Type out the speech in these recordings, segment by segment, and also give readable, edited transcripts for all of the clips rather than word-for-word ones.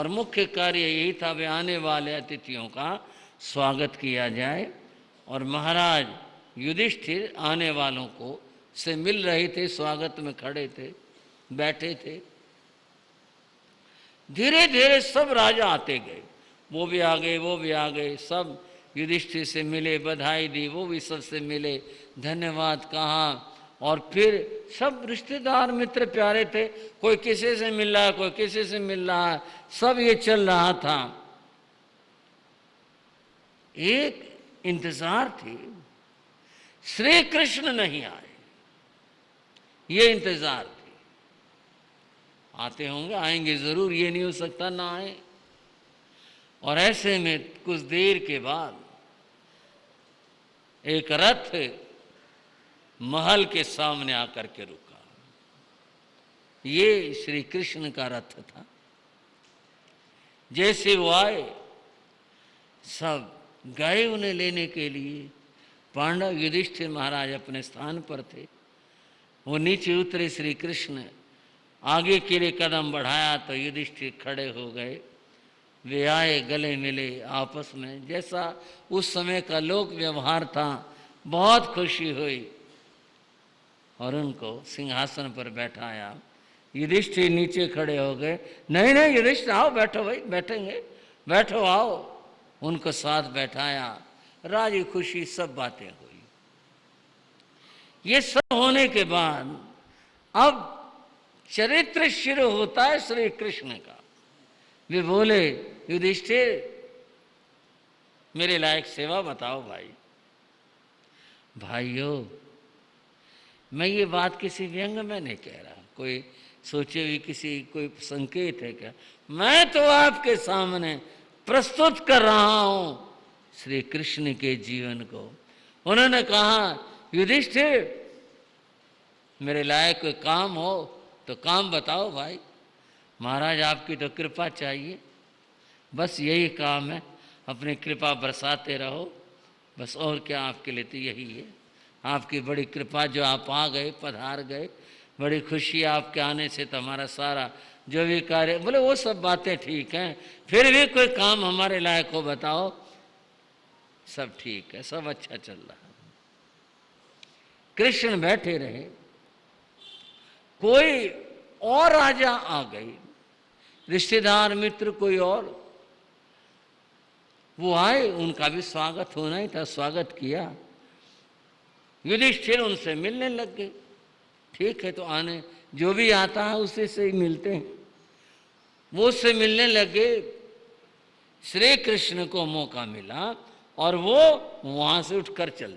और मुख्य कार्य यही था वे आने वाले अतिथियों का स्वागत किया जाए। और महाराज युधिष्ठिर आने वालों को से मिल रहे थे, स्वागत में खड़े थे, बैठे थे। धीरे धीरे सब राजा आते गए, वो भी आ गए, वो भी आ गए, सब युधिष्ठिर से मिले, बधाई दी, वो भी सबसे मिले, धन्यवाद कहा। और फिर सब रिश्तेदार मित्र प्यारे थे, कोई किसी से मिल रहा है, कोई किसी से मिल रहा है, सब ये चल रहा था। एक इंतजार थी, श्री कृष्ण नहीं आए, ये इंतजार थी। आते होंगे, आएंगे जरूर, ये नहीं हो सकता ना आए। और ऐसे में कुछ देर के बाद एक रथ महल के सामने आकर के रुका। ये श्री कृष्ण का रथ था। जैसे वो आए, सब गए उन्हें लेने के लिए। पांडव युधिष्ठिर महाराज अपने स्थान पर थे, वो नीचे उतरे, श्री कृष्ण आगे के लिए कदम बढ़ाया तो युधिष्ठिर खड़े हो गए। वे आए, गले मिले आपस में, जैसा उस समय का लोक व्यवहार था। बहुत खुशी हुई और उनको सिंहासन पर बैठाया। युधिष्ठिर नीचे खड़े हो गए, नहीं नहीं युधिष्ठिर आओ, बैठो भाई, बैठेंगे, बैठो आओ। उनको साथ बैठाया, राजी खुशी सब बातें हुई। ये सब होने के बाद अब चरित्र शुरू होता है श्री कृष्ण का। वे बोले, युधिष्ठिर मेरे लायक सेवा बताओ भाई। भाइयों, मैं ये बात किसी व्यंग में नहीं कह रहा, कोई सोचे हुई किसी कोई संकेत है क्या। मैं तो आपके सामने प्रस्तुत कर रहा हूं श्री कृष्ण के जीवन को। उन्होंने कहा, युधिष्ठिर मेरे लायक कोई काम हो तो काम बताओ भाई। महाराज आपकी तो कृपा चाहिए, बस यही काम है, अपनी कृपा बरसाते रहो, बस और क्या आपके लिए तो यही है। आपकी बड़ी कृपा, जो आप आ गए, पधार गए, बड़ी खुशी आपके आने से। तो हमारा सारा जो भी कार्य, बोले वो सब बातें ठीक हैं, फिर भी कोई काम हमारे लायक हो बताओ। सब ठीक है, सब अच्छा चल रहा है। कृष्ण बैठे रहे। कोई और राजा आ गई, रिश्तेदार मित्र कोई और, वो आए, उनका भी स्वागत होना ही था, स्वागत किया। युधिष्ठिर उनसे मिलने लग गए। ठीक है, तो आने, जो भी आता है उसी से ही मिलते हैं। वो उससे मिलने लगे। श्री कृष्ण को मौका मिला और वो वहां से उठकर चल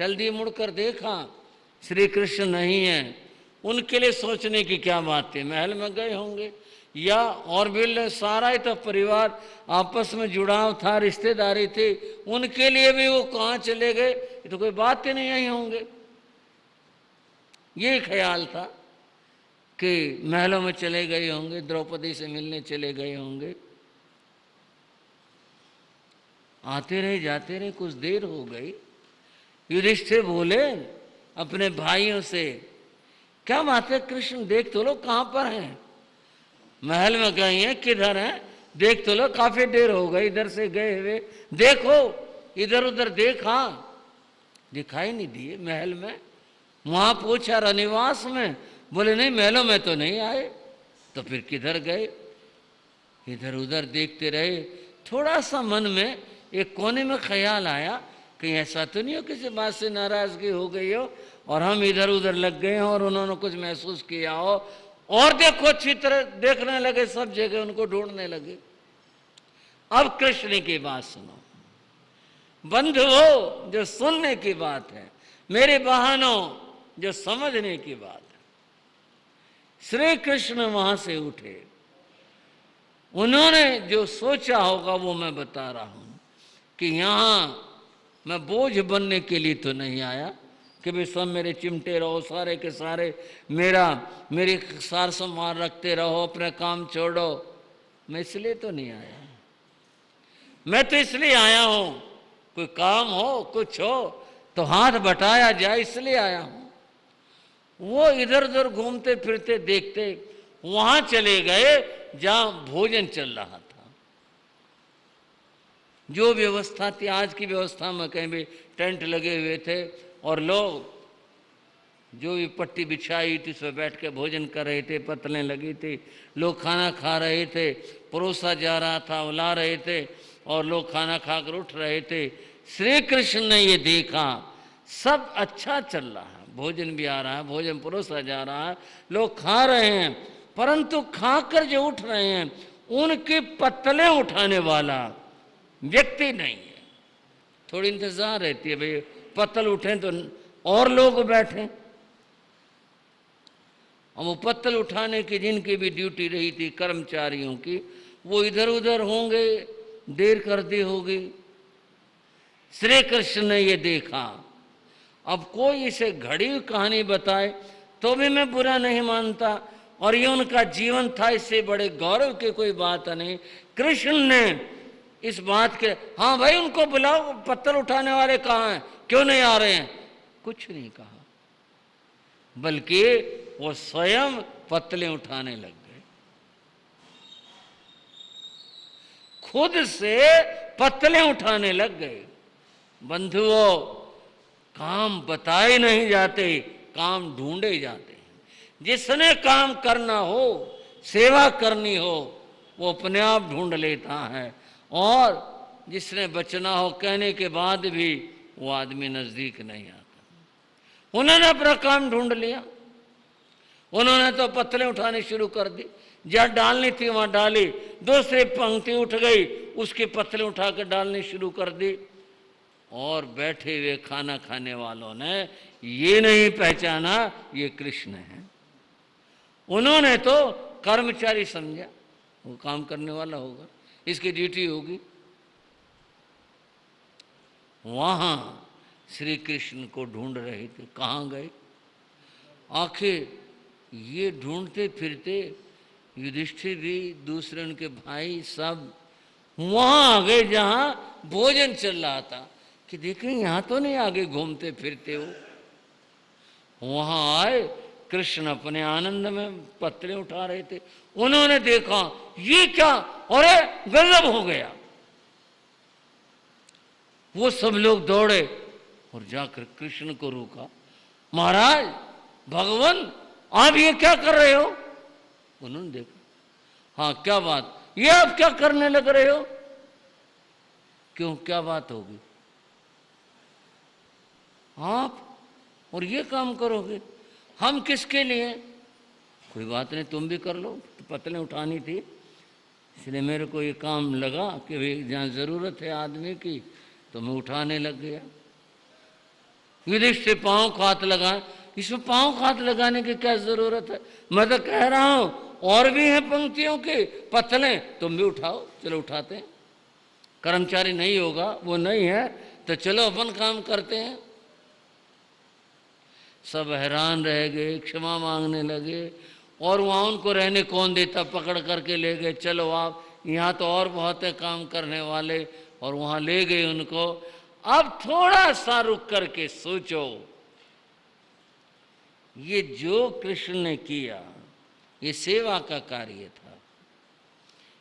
दिए, मुड़कर देखा श्री कृष्ण नहीं है। उनके लिए सोचने की क्या बात थी, महल में गए होंगे या और भी सारा ही तो परिवार आपस में जुड़ाव था, रिश्तेदारी थी, उनके लिए भी वो कहाँ चले गए, ये तो कोई बात ही नहीं आई होंगे। ये ख्याल था कि महलों में चले गए होंगे, द्रौपदी से मिलने चले गए होंगे। आते रहे, जाते रहे, कुछ देर हो गई। युधिष्ठिर बोले अपने भाइयों से, क्या बात है कृष्ण, देख तो लो कहाँ पर हैं। महल में गए हैं, किधर हैं, देख तो लो, काफी देर हो गई इधर से गए हुए, देखो इधर उधर देखा, दिखाई नहीं दिए महल में। वहां पूछा रनिवास में, बोले नहीं महलों में तो नहीं आए। तो फिर किधर गए, इधर उधर देखते रहे। थोड़ा सा मन में एक कोने में ख्याल आया, कहीं ऐसा तो नहीं हो किसी बात से नाराजगी हो गई हो और हम इधर उधर लग गए हो और उन्होंने कुछ महसूस किया हो। और देखो अच्छी तरह देखने लगे, सब जगह उनको ढूंढने लगे। अब कृष्ण की बात सुनो बंधुओं, जो सुनने की बात है, मेरे बहनों जो समझने की बात है। श्री कृष्ण वहां से उठे, उन्होंने जो सोचा होगा वो मैं बता रहा हूं कि यहां मैं बोझ बनने के लिए तो नहीं आया कि भाई सब मेरे चिमटे रहो, सारे के सारे मेरी सार संभाल रखते रहो, अपना काम छोड़ो। मैं इसलिए तो नहीं आया, मैं तो इसलिए आया हूं कोई काम हो, कुछ हो तो हाथ बटाया जाए, इसलिए आया हूं। वो इधर उधर घूमते फिरते देखते, वहां चले गए जहां भोजन चल रहा था। जो व्यवस्था थी आज की व्यवस्था में, कहीं भी टेंट लगे हुए थे और लोग जो भी पट्टी बिछाई थी उस पर बैठ के भोजन कर रहे थे, पतलें लगी थी, लोग खाना खा रहे थे, परोसा जा रहा था, उला रहे थे और लोग खाना खाकर उठ रहे थे। श्री कृष्ण ने ये देखा सब अच्छा चल रहा है, भोजन भी आ रहा है, भोजन परोसा जा रहा है, लोग खा रहे हैं, परंतु खाकर जो उठ रहे हैं उनकी पत्तलें उठाने वाला व्यक्ति नहीं है। थोड़ी इंतजार रहती है भाई पत्तल उठे तो और लोग बैठे। और वो पत्तल उठाने की जिनकी भी ड्यूटी रही थी कर्मचारियों की, वो इधर उधर होंगे, देर कर दी होगी। श्री कृष्ण ने ये देखा। अब कोई इसे घड़ी हुई कहानी बताए तो भी मैं बुरा नहीं मानता, और ये उनका जीवन था, इससे बड़े गौरव की कोई बात नहीं। कृष्ण ने इस बात के, हाँ भाई उनको बुलाओ, पत्थर उठाने वाले कहाँ हैं, क्यों नहीं आ रहे हैं, कुछ नहीं कहा, बल्कि वो स्वयं पत्तलें उठाने लग गए, खुद से पत्तलें उठाने लग गए। बंधुओं, काम बताए नहीं जाते, काम ढूंढे जाते हैं। जिसने काम करना हो, सेवा करनी हो, वो अपने आप ढूंढ लेता है, और जिसने बचना हो कहने के बाद भी वो आदमी नजदीक नहीं आता। उन्होंने अपना काम ढूंढ लिया, उन्होंने तो पत्तलें उठाने शुरू कर दी, जहाँ डालनी थी वहां डाली, दूसरी पंक्ति उठ गई उसकी पत्तलें उठाकर डालनी शुरू कर दी, और बैठे हुए खाना खाने वालों ने ये नहीं पहचाना ये कृष्ण है। उन्होंने तो कर्मचारी समझा, वो काम करने वाला होगा, इसकी ड्यूटी होगी। वहां श्री कृष्ण को ढूंढ रहे थे, कहाँ गए। आखिर ये ढूंढते फिरते युधिष्ठिर भी, दूसरे उनके भाई सब वहां आ गए जहां भोजन चल रहा था, कि देखें यहां तो नहीं आगे घूमते फिरते हो। वहां आए, कृष्ण अपने आनंद में पत्तलें उठा रहे थे। उन्होंने देखा ये क्या, अरे गजब हो गया। वो सब लोग दौड़े और जाकर कृष्ण को रोका, महाराज भगवान आप ये क्या कर रहे हो। उन्होंने देखा, हाँ क्या बात, ये आप क्या करने लग रहे हो, क्यों क्या बात होगी, आप और ये काम करोगे, हम किसके लिए, कोई बात नहीं तुम भी कर लो, तो पत्तलें उठानी थी इसलिए मेरे को ये काम लगा कि भाई जहाँ ज़रूरत है आदमी की तो मैं उठाने लग गया। युधिष्ठिर पाँव को हाथ लगाए, इसमें पाँव को हाथ लगाने की क्या ज़रूरत है, मैं तो कह रहा हूँ और भी हैं पंक्तियों के पत्तलें, तुम भी उठाओ, चलो उठाते हैं। कर्मचारी नहीं होगा, वो नहीं है तो चलो अपन काम करते हैं। सब हैरान रह गए, क्षमा मांगने लगे, और वहाँ उनको रहने कौन देता, पकड़ करके ले गए, चलो आप, यहाँ तो और बहुत है काम करने वाले, और वहाँ ले गए उनको। अब थोड़ा सा रुक करके सोचो, ये जो कृष्ण ने किया ये सेवा का कार्य था,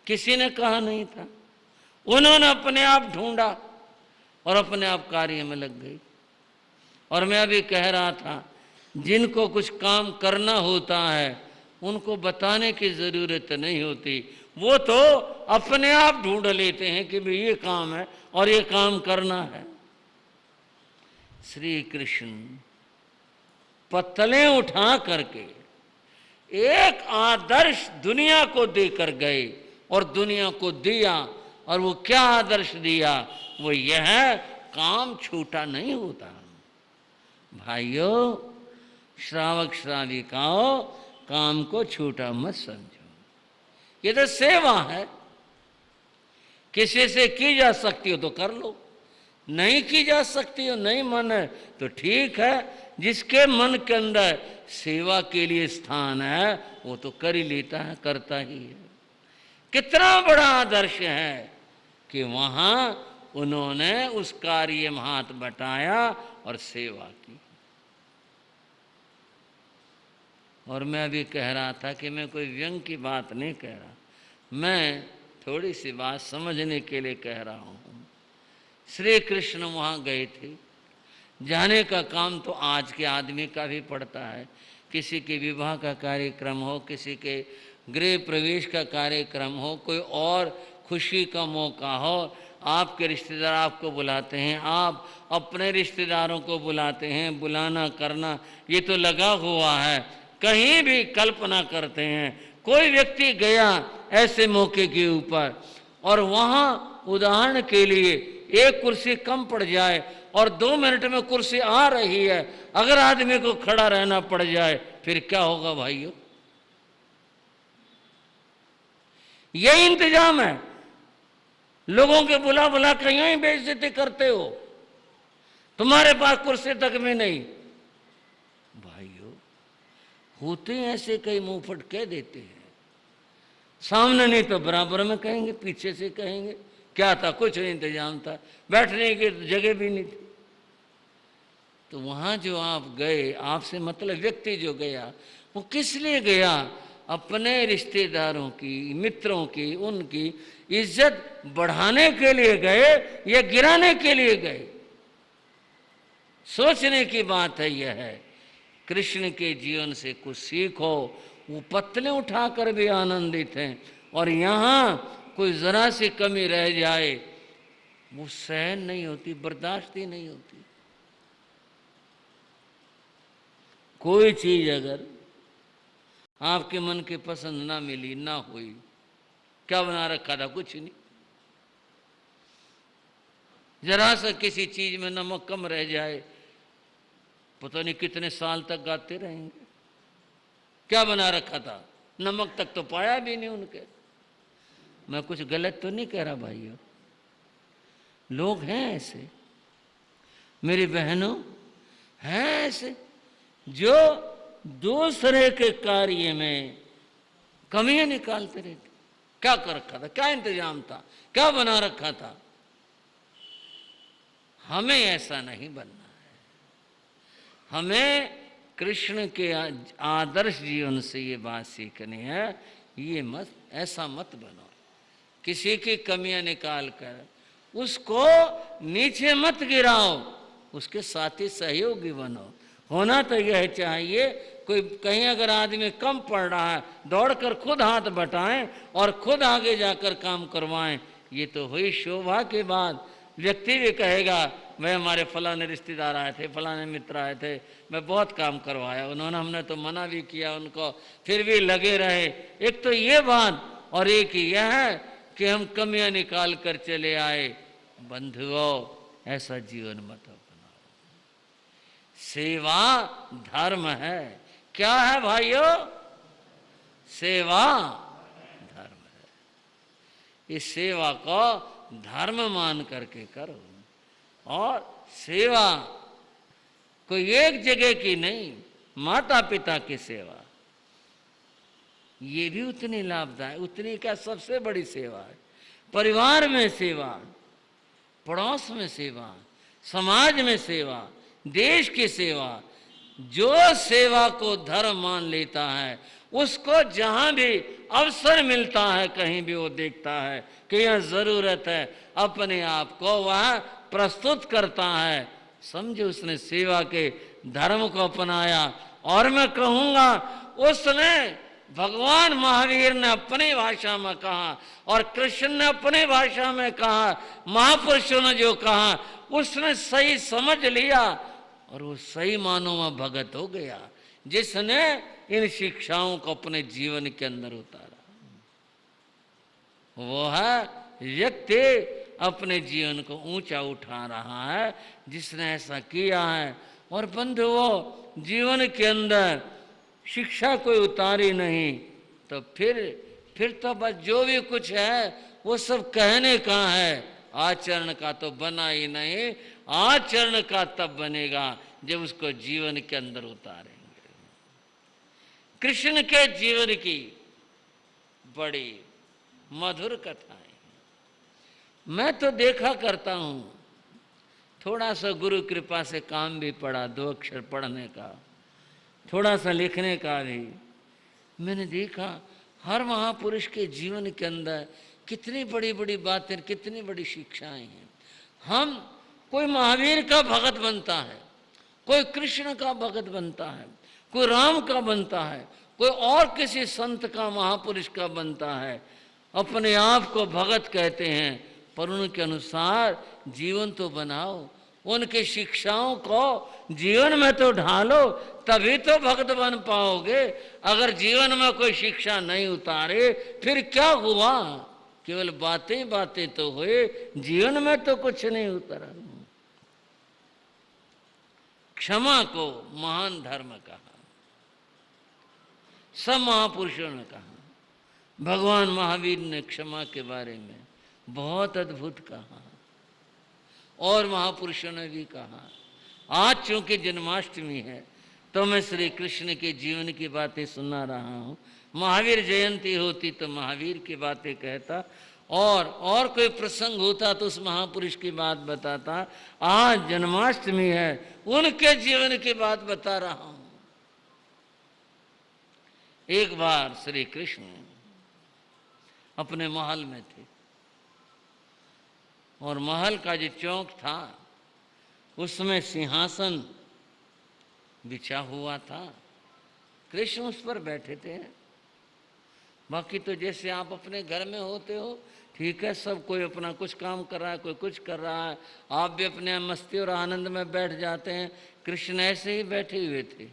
किसी ने कहा नहीं था, उन्होंने अपने आप ढूंढा और अपने आप कार्य में लग गई। और मैं अभी कह रहा था, जिनको कुछ काम करना होता है उनको बताने की जरूरत नहीं होती, वो तो अपने आप ढूंढ लेते हैं कि भाई ये काम है और ये काम करना है। श्री कृष्ण पत्तलें उठा करके एक आदर्श दुनिया को देकर गए और दुनिया को दिया, और वो क्या आदर्श दिया, वो यह काम छूटा नहीं होता। भाइयों, श्रावक श्राविकाओं, काम को छूटा मत समझो, ये तो सेवा है, किसी से की जा सकती हो तो कर लो, नहीं की जा सकती हो, नहीं मन है तो ठीक है, जिसके मन के अंदर सेवा के लिए स्थान है वो तो कर ही लेता है, करता ही है। कितना बड़ा आदर्श है कि वहां उन्होंने उस कार्य में हाथ बटाया और सेवा की। और मैं अभी कह रहा था कि मैं कोई व्यंग की बात नहीं कह रहा, मैं थोड़ी सी बात समझने के लिए कह रहा हूँ। श्री कृष्ण वहाँ गए थे, जाने का काम तो आज के आदमी का भी पड़ता है। किसी के विवाह का कार्यक्रम हो, किसी के गृह प्रवेश का कार्यक्रम हो, कोई और खुशी का मौका हो, आपके रिश्तेदार आपको बुलाते हैं, आप अपने रिश्तेदारों को बुलाते हैं। बुलाना करना ये तो लगा हुआ है, कहीं भी कल्पना करते हैं। कोई व्यक्ति गया ऐसे मौके के ऊपर और वहाँ उदाहरण के लिए एक कुर्सी कम पड़ जाए और 2 मिनट में कुर्सी आ रही है, अगर आदमी को खड़ा रहना पड़ जाए फिर क्या होगा भाइयों? यही इंतजाम है। लोगों के बुला बुला कर यूं बेइज्जती करते हो, तुम्हारे पास कुर्सी तक में नहीं। भाइयों होते ऐसे, कई मुंह फट कह देते हैं, सामने नहीं तो बराबर में कहेंगे, पीछे से कहेंगे। क्या था? कुछ नहीं इंतजाम था, बैठने की जगह भी नहीं थी। तो वहां जो आप गए, आपसे मतलब व्यक्ति जो गया वो किस लिए गया? अपने रिश्तेदारों की, मित्रों की, उनकी इज्जत बढ़ाने के लिए गए या गिराने के लिए गए? सोचने की बात है। यह है कृष्ण के जीवन से कुछ सीखो। वो पत्तले उठाकर भी आनंदित हैं, और यहां कोई जरा सी कमी रह जाए वो सहन नहीं होती, बर्दाश्त ही नहीं होती। कोई चीज अगर आपके मन के पसंद ना मिली, ना हुई, क्या बना रखा था? कुछ नहीं। जरा सा किसी चीज में नमक कम रह जाए, पता नहीं कितने साल तक गाते रहेंगे। क्या बना रखा था? नमक तक तो पाया भी नहीं उनके। मैं कुछ गलत तो नहीं कह रहा भाइयों, लोग हैं ऐसे, मेरी बहनों हैं ऐसे, जो दूसरे के कार्य में कमियां निकालते रहते। क्या कर रखा था? क्या इंतजाम था? क्या बना रखा था? हमें ऐसा नहीं बनना है। हमें कृष्ण के आदर्श जीवन से ये बात सीखनी है। ये मत, ऐसा मत बनो, किसी की कमियां निकाल कर उसको नीचे मत गिराओ, उसके साथी सहयोगी बनो। होना तो यह चाहिए, कोई कहीं अगर आदमी कम पड़ रहा है, दौड़कर खुद हाथ बटाएं और खुद आगे जाकर काम करवाएं। ये तो हुई शोभा की बात। व्यक्ति भी कहेगा, मैं हमारे फलाने रिश्तेदार आए थे, फलाने मित्र आए थे, मैं बहुत काम करवाया उन्होंने, हमने तो मना भी किया उनको, फिर भी लगे रहे। एक तो ये बात, और एक यह है कि हम कमियां निकाल कर चले आए। बंधुओं ऐसा जीवन मत अपनाओ। सेवा धर्म है। क्या है भाइयों? सेवा धर्म है। इस सेवा को धर्म मान करके करो। और सेवा कोई एक जगह की नहीं, माता पिता की सेवा ये भी उतनी लाभदायक, उतनी क्या सबसे बड़ी सेवा है। परिवार में सेवा, पड़ोस में सेवा, समाज में सेवा, देश की सेवा। जो सेवा को धर्म मान लेता है उसको जहां भी अवसर मिलता है, कहीं भी वो देखता है कि यह जरूरत है, अपने आप को वह प्रस्तुत करता है। समझो उसने सेवा के धर्म को अपनाया। और मैं कहूंगा उसने, भगवान महावीर ने अपनी भाषा में कहा और कृष्ण ने अपनी भाषा में कहा, महापुरुषों ने जो कहा उसने सही समझ लिया और वो सही मानों में भगत हो गया, जिसने इन शिक्षाओं को अपने जीवन के अंदर उतारा। वो है व्यक्ति अपने जीवन को ऊंचा उठा रहा है, जिसने ऐसा किया है। और बंधुओं, जीवन के अंदर शिक्षा कोई उतारी नहीं तो फिर तो बस जो भी कुछ है वो सब कहने का है, आचरण का तो बना ही नहीं। आचरण का तब बनेगा जब उसको जीवन के अंदर उतारेंगे। कृष्ण के जीवन की बड़ी मधुर कथाएं मैं तो देखा करता हूं। थोड़ा सा गुरु कृपा से काम भी पड़ा, 2 अक्षर पढ़ने का, थोड़ा सा लिखने का भी। मैंने देखा हर महापुरुष के जीवन के अंदर कितनी बड़ी बड़ी बातें, कितनी बड़ी शिक्षाएं हैं। हम कोई महावीर का भगत बनता है, कोई कृष्ण का भगत बनता है, कोई राम का बनता है, कोई और किसी संत का, महापुरुष का बनता है, अपने आप को भगत कहते हैं, पर उनके अनुसार जीवन तो बनाओ, उनकी शिक्षाओं को जीवन में तो ढालो, तभी तो भक्त बन पाओगे। अगर जीवन में कोई शिक्षा नहीं उतारे फिर क्या हुआ? केवल बातें बातें तो हुए, जीवन में तो कुछ नहीं उतरा। क्षमा को महान धर्म कहा, सब महापुरुषों ने कहा। भगवान महावीर ने क्षमा के बारे में बहुत अद्भुत कहा, और महापुरुषों ने भी कहा। आज चूंकि जन्माष्टमी है तो मैं श्री कृष्ण के जीवन की बातें सुना रहा हूँ। महावीर जयंती होती तो महावीर की बातें कहता, और कोई प्रसंग होता तो उस महापुरुष की बात बताता। आज जन्माष्टमी है, उनके जीवन की बात बता रहा हूँ। एक बार श्री कृष्ण अपने महल में थे, और महल का जो चौक था उसमें सिंहासन बिछा हुआ था। कृष्ण उस पर बैठे थे। बाकी तो जैसे आप अपने घर में होते हो, ठीक है, सब कोई अपना कुछ काम कर रहा है, कोई कुछ कर रहा है, आप भी अपने मस्ती और आनंद में बैठ जाते हैं। कृष्ण ऐसे ही बैठे हुए थे,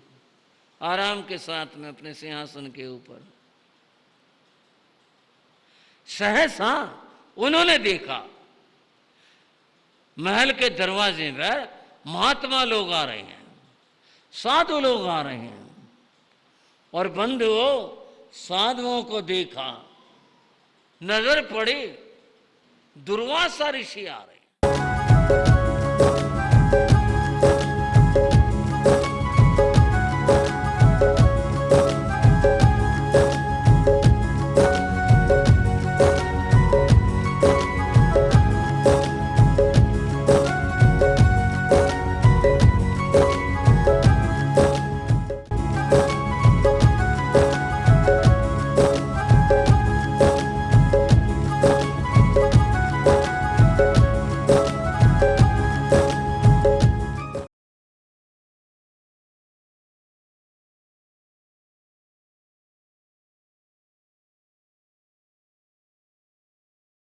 आराम के साथ में अपने सिंहासन के ऊपर। सहसा उन्होंने देखा महल के दरवाजे पर महात्मा लोग आ रहे हैं, साधु लोग आ रहे हैं, और बंधुओं साधुओं को देखा, नजर पड़ी दुर्वासा ऋषि आ रहे।